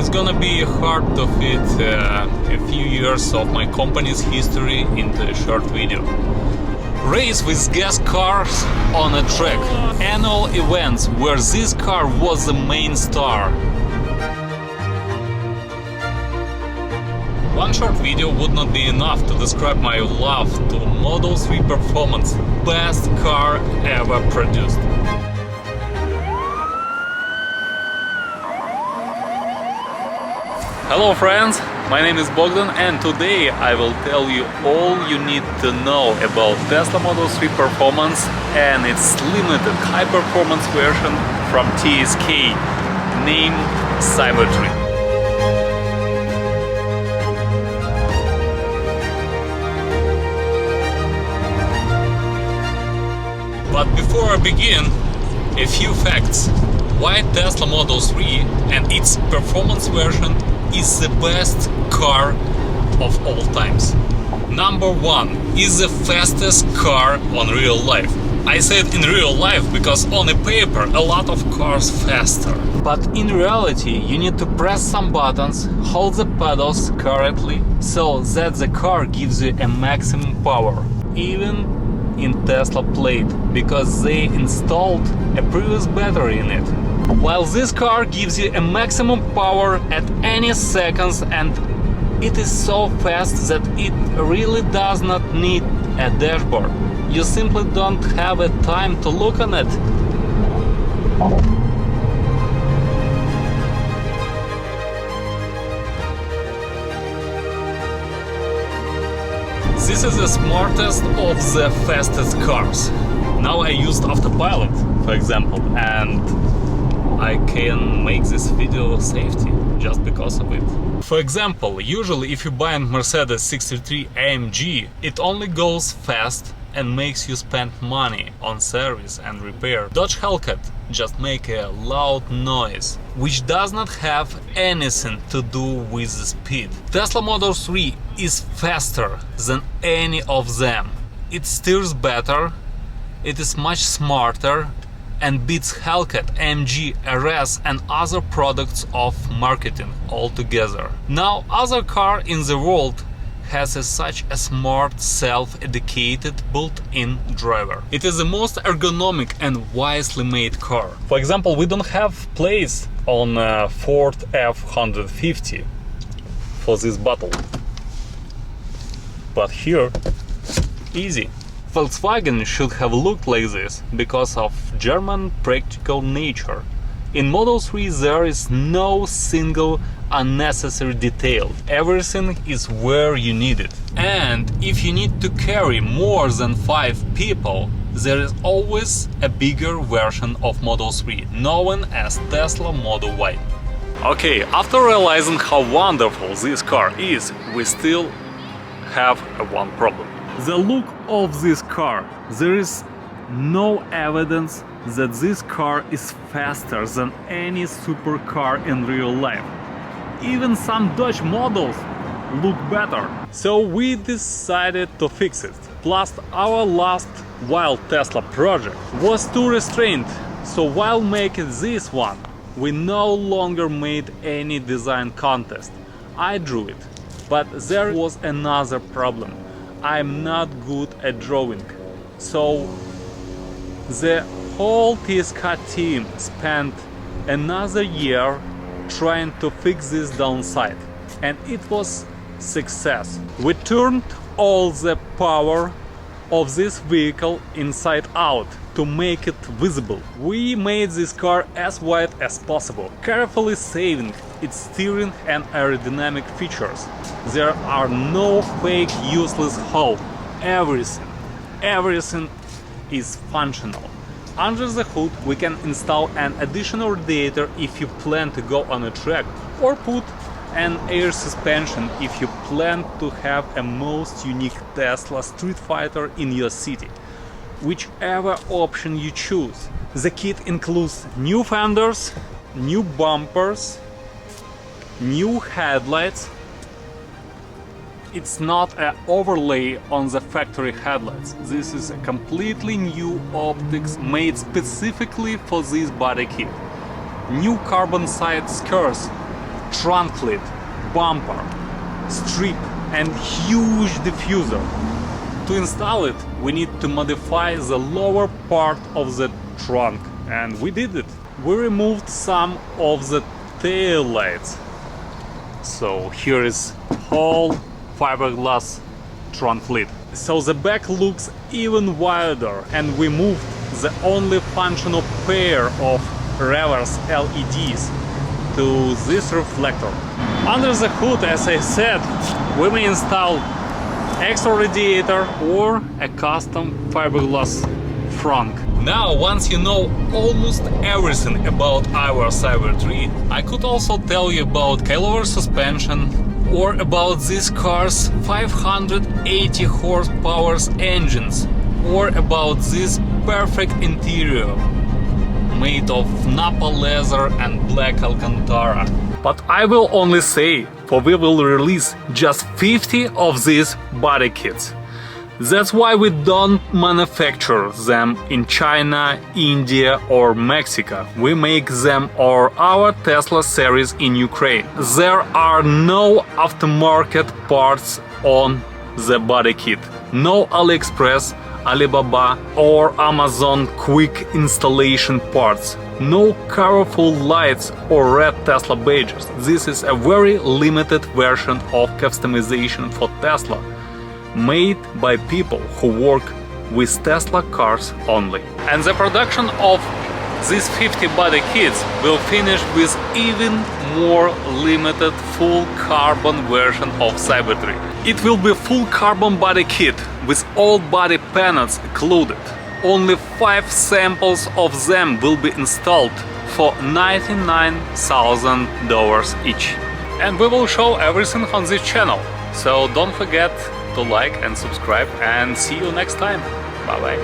it's gonna be hard to fit a few years of my company's history into a short video. Race with gas cars on a track, annual events where this car was the main star. One short video would not be enough to describe my love to Model 3 Performance, best car ever produced. Hello friends, my name is Bogdan and today I will tell you all you need to know about Tesla Model 3 Performance and its limited high-performance version from TSK, named CYPRESS. But before I begin, a few facts. Why Tesla Model 3 and its performance version is the best car of all times. Number one is the fastest car on real life. I said in real life because on a paper a lot of cars faster. But in reality you need to press some buttons, hold the pedals correctly so that the car gives you a maximum power. Even in Tesla plate, because they installed a previous battery in it. While this car gives you a maximum power at any seconds, and it is so fast that it really does not need a dashboard. You simply don't have a time to look on it. This is the smartest of the fastest cars. Now I used autopilot, for example, and I can make this video safety just because of it. For example, usually if you buy a Mercedes 63 AMG, it only goes fast and makes you spend money on service and repair. Dodge Hellcat just make a loud noise, which does not have anything to do with the speed. Tesla Model 3 is faster than any of them. It steers better, it is much smarter, and beats Hellcat, AMG, RS and other products of marketing altogether. No other car in the world has such a smart, self-educated, built-in driver. It is the most ergonomic and wisely made car. For example, we don't have place on Ford F-150 for this bottle. But here, easy. Volkswagen should have looked like this because of German practical nature. In Model 3 there is no single unnecessary detail. Everything is where you need it. And if you need to carry more than 5 people, there is always a bigger version of Model 3, known as Tesla Model Y. Okay, after realizing how wonderful this car is, we still have one problem. The look of this car. There is no evidence that this car is faster than any supercar in real life. Even some Dodge models look better. So we decided to fix it. Plus our last wild Tesla project was too restrained. So while making this one, we no longer made any design contest. I drew it. But there was another problem. I'm not good at drawing, so the whole TSK team spent another year trying to fix this downside, and it was success. We turned all the power of this vehicle inside out to make it visible. We made this car as wide as possible, carefully saving its steering and aerodynamic features. There are no fake useless holes. Everything is functional. Under the hood we can install an additional radiator if you plan to go on a track, or put an air suspension if you plan to have a most unique Tesla Street Fighter in your city. Whichever option you choose. The kit includes new fenders, new bumpers, new headlights. It's not an overlay on the factory headlights. This is a completely new optics made specifically for this body kit. New carbon side skirts, trunk lid, bumper, strip and huge diffuser. To install it, we need to modify the lower part of the trunk, and we did it. We removed some of the tail lights. So here is whole fiberglass trunk lid. So the back looks even wider, and we moved the only functional pair of reverse LEDs to this reflector. Under the hood, as I said, we may install extra radiator or a custom fiberglass frunk. Now, once you know almost everything about our Cyber 3, I could also tell you about coilover suspension or about this car's 580 horsepower engines, or about this perfect interior made of Napa leather and black Alcantara. But I will only say, for we will release just 50 of these body kits. That's why we don't manufacture them in China, India or Mexico. We make them on our Tesla series in Ukraine. There are no aftermarket parts on the body kit. No AliExpress, Alibaba or Amazon quick installation parts. No colorful lights or red Tesla badges. This is a very limited version of customization for Tesla, made by people who work with Tesla cars only. And the production of these 50 body kits will finish with even more limited full carbon version of Cyber 3. It will be full carbon body kit with all body panels included. Only 5 samples of them will be installed for $99,000 each. And we will show everything on this channel, so don't forget to like and subscribe, and see you next time. Bye bye.